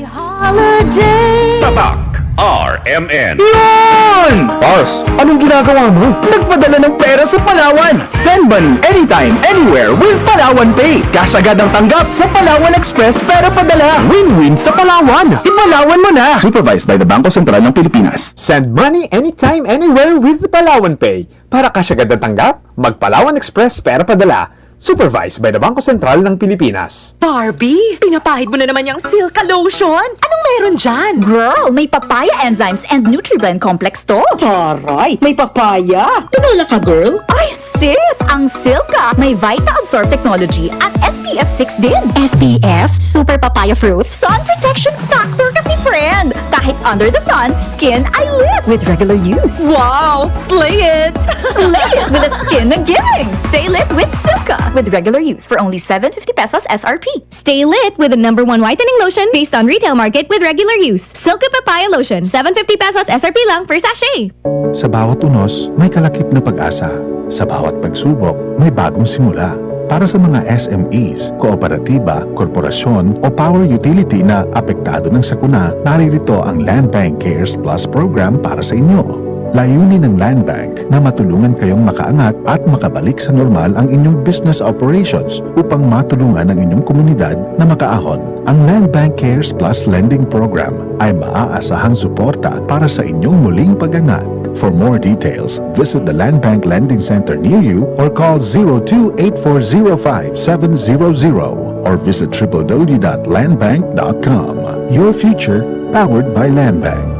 Holiday. Tatak RMN. Yun! Boss, anong ginagawa mo? Nagpadala ng pera sa Palawan. Send money anytime, anywhere with Palawan Pay. Cash agad ang tanggap sa Palawan Express pero padala. Win-win sa Palawan. Ipalawan mo na. Supervised by the Bangko Sentral ng Pilipinas. Send money anytime, anywhere with Palawan Pay. Para cash agad ang tanggap, mag-Palawan Express pera padala. Supervised by the Bangko Sentral ng Pilipinas. Barbie, pinapahid mo na naman yung Silka Lotion. Anong meron dyan? Girl, may papaya enzymes and NutriBlend complex to. Taray, may papaya. Tinola ka, girl. Ay, sis! Ang Silka may Vita-Absorb technology at SPF 6 din. SPF? Super Papaya Fruit? Sun Protection Factor kasi, friend! Kahit under the sun, skin ay lit with regular use. Wow, slay it! Slay it with a skin na gigs! Stay lit with Silka with regular use for only 750 pesos SRP. Stay lit with the #1 whitening lotion based on retail market with regular use. Silka Papaya Lotion, 750 pesos SRP lang per sachet. Sa bawat unos, may kalakip na pag-asa. Sa bawat pagsubok, may bagong simula. Para sa mga SMEs, kooperatiba, korporasyon o power utility na apektado ng sakuna, naririto ang Land Bank Cares Plus program para sa inyo. Layunin ng Land Bank na matulungan kayong makaangat at makabalik sa normal ang inyong business operations upang matulungan ang inyong komunidad na makaahon. Ang Land Bank Cares Plus Lending Program ay maaasahang suporta para sa inyong muling pag-angat. For more details, visit the Land Bank Lending Center near you or call 02-8405-700 or visit www.landbank.com. Your future powered by Land Bank.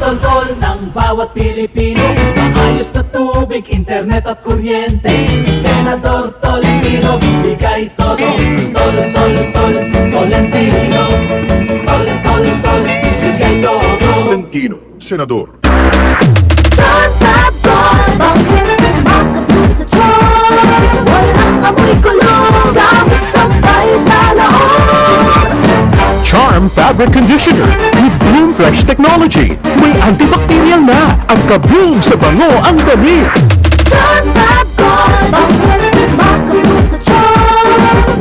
Tol ng bawat Pilipino, maayos na tubig, internet at kuryente. Senador Tolentino, bigay todo. Tolentino, bigay todo. Tolentino, Senador. John Tabon, bakit makatulog sa John? Walang amoy kulong, gamit sampay sa laon. Charm Fabric Conditioner with Bloom Fresh Technology. May antibacterial na ang ka-bloom sa bango ang damit. John Tabon, bakit makatulog sa John?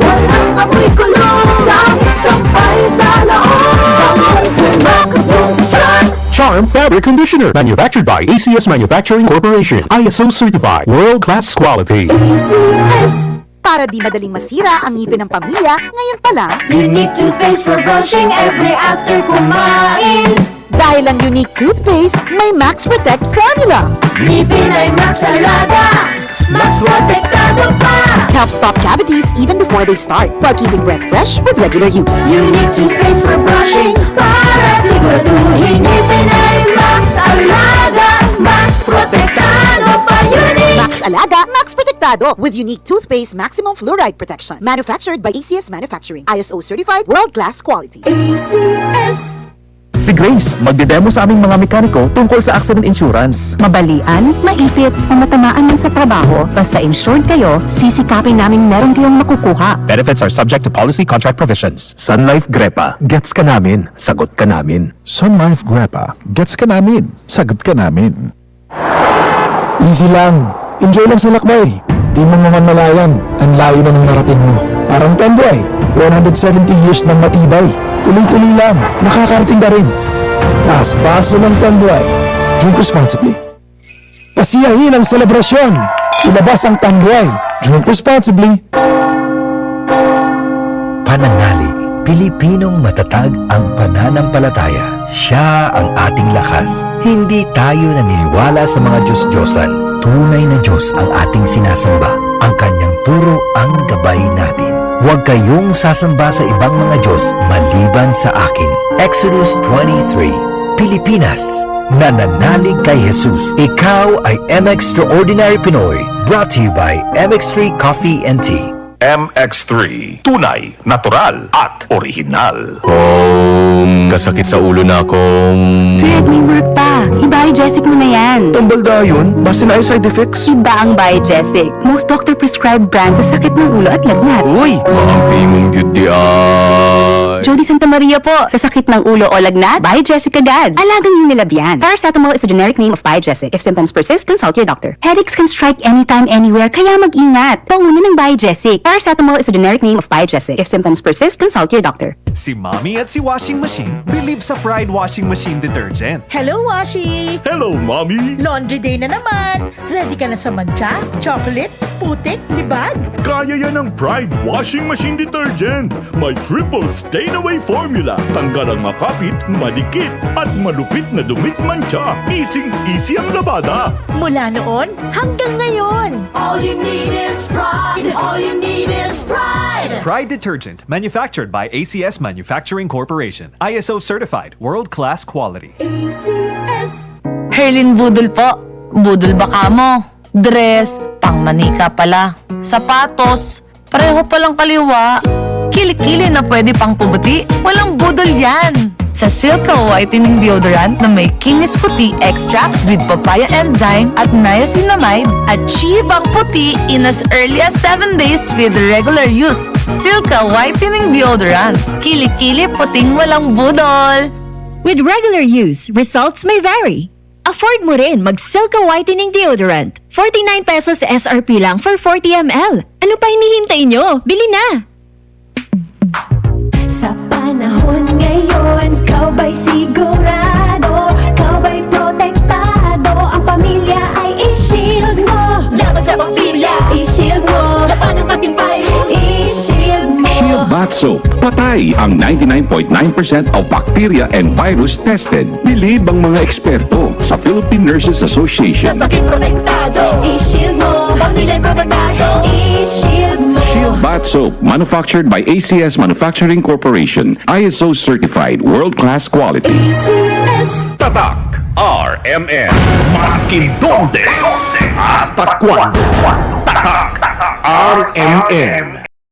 Walang amoy kulong, gamit sampay sa laon. Makatulog sa John. Charm Fabric Conditioner. Manufactured by ACS Manufacturing Corporation. ISO certified. World-class quality. ACS. Para di madaling masira ang ngipin ng pamilya, ngayon pa lang, Unique toothpaste for brushing every after kumain. dahil ang unique toothpaste, may Max Protect formula. Ngipin ay Max Alaga, Max Protektado pa. Helps stop cavities even before they start, while keeping breath fresh with regular use. Unique toothpaste for brushing, para siguraduhin ngipin ay Max Alaga, Max Protektado pa. Unique Max Alaga, Max Protectado with unique toothpaste maximum fluoride protection. Manufactured by ACS Manufacturing. ISO certified, world-class quality. ACS. Si Grace, magdedemo sa aming mga mekaniko tungkol sa accident insurance. Mabalian, maipit, o matamaan man sa trabaho, basta insured kayo, sisikapin namin meron kayong makukuha. Benefits are subject to policy contract provisions. Sun Life Grepa, gets ka namin, sagot ka namin. Sun Life Grepa, gets ka namin, sagot ka namin. Easy lang. Enjoy lang sa lakbay. Di mo mamamalayan, ang layo na ng narating mo. Parang Tanduay, 170 years ng matibay. Tuloy-tuloy lang, nakakarating ka rin. Taas baso ng Tanduay. Drink responsibly. Pasiyahin ang selebrasyon. Ilabas ang Tanduay. Drink responsibly. Pananalig, Pilipinong matatag ang pananampalataya. Siya ang ating lakas. Hindi tayo naniniwala sa mga Diyos-Diyosan. Tunay na Diyos ang ating sinasamba. Ang kanyang turo ang gabay natin. Huwag kayong sasamba sa ibang mga Diyos maliban sa akin. Exodus 23. Pilipinas, nananalig kay Jesus. Ikaw ay MXtraordinary Pinoy. Brought to you by MX3 Coffee and Tea. MX3. Tunay, natural, at original. Kasakit sa ulo na akong... Red, may work pa. I-Biogesic mo na yan. Tambalda yun? Basta na ay side effects? Iba ang Biogesic. Most doctor-prescribed brand sa sakit ng ulo at lagnat. Uy! Maampi mong good di ay... Jody Santa Maria po. Sa sakit ng ulo o lagnat, Biogesic agad. Alagang yung nilabyan. Paracetamol is a generic name of Biogesic. If symptoms persist, consult your doctor. Headaches can strike anytime, anywhere, kaya mag-ingat. Pauna ng Biogesic. Paracetamol is a generic name of Biogesic. If symptoms persist, consult your doctor. Si Mommy at si Washing Machine believe sa Pride Washing Machine Detergent. Hello, Washi! Hello, Mommy! Laundry day na naman! Ready ka na sa mancha, chocolate, putik, libag? Kaya yan ang Pride Washing Machine Detergent. May triple stain-away formula. Tanggal ang makapit, madikit, at malupit na dumit mancha. Easy ang labada. Mula noon hanggang ngayon. All you need is pride. All you need is pride. Pride Detergent, manufactured by ACS Manufacturing Corporation. ISO certified, world-class quality. ACS. Herlin Budol po. Budol baka mo. Dress, pangmanika pala. Sapatos, pareho palang kaliwa. Kilikili na pwede pang pubuti. Walang budol yan. Sa Silka Whitening Deodorant na may kinis puti extracts with papaya enzyme at niacinamide, achieve ang puti in as early as 7 days with regular use. Silka Whitening Deodorant. Kilikili puting walang budol. With regular use, results may vary. Afford mo rin mag-Silka Whitening Deodorant. 49 pesos SRP lang for 40 ml. Ano pa hinihintay nyo? Bili na! Sa panahon ngayon, kau ba'y sigurado? Kau ba'y protektado? Ang pamilya ay i-shield mo. Laban sa bakterya, i-shield mo. Laban ng matibay, i-shield mo. Shield Bath Soap. Patay ang 99.9% of bacteria and virus tested. Bilib ang mga eksperto sa Philippine Nurses Association. Sa sakit protektado, i-shield mo. Pamilya protektado, i-shield mo. Shield Bath Soap, manufactured by ACS Manufacturing Corporation. ISO certified, world-class quality. ACS. Tatak RMN. Maskin donde, hasta cuando. Tatak RMN.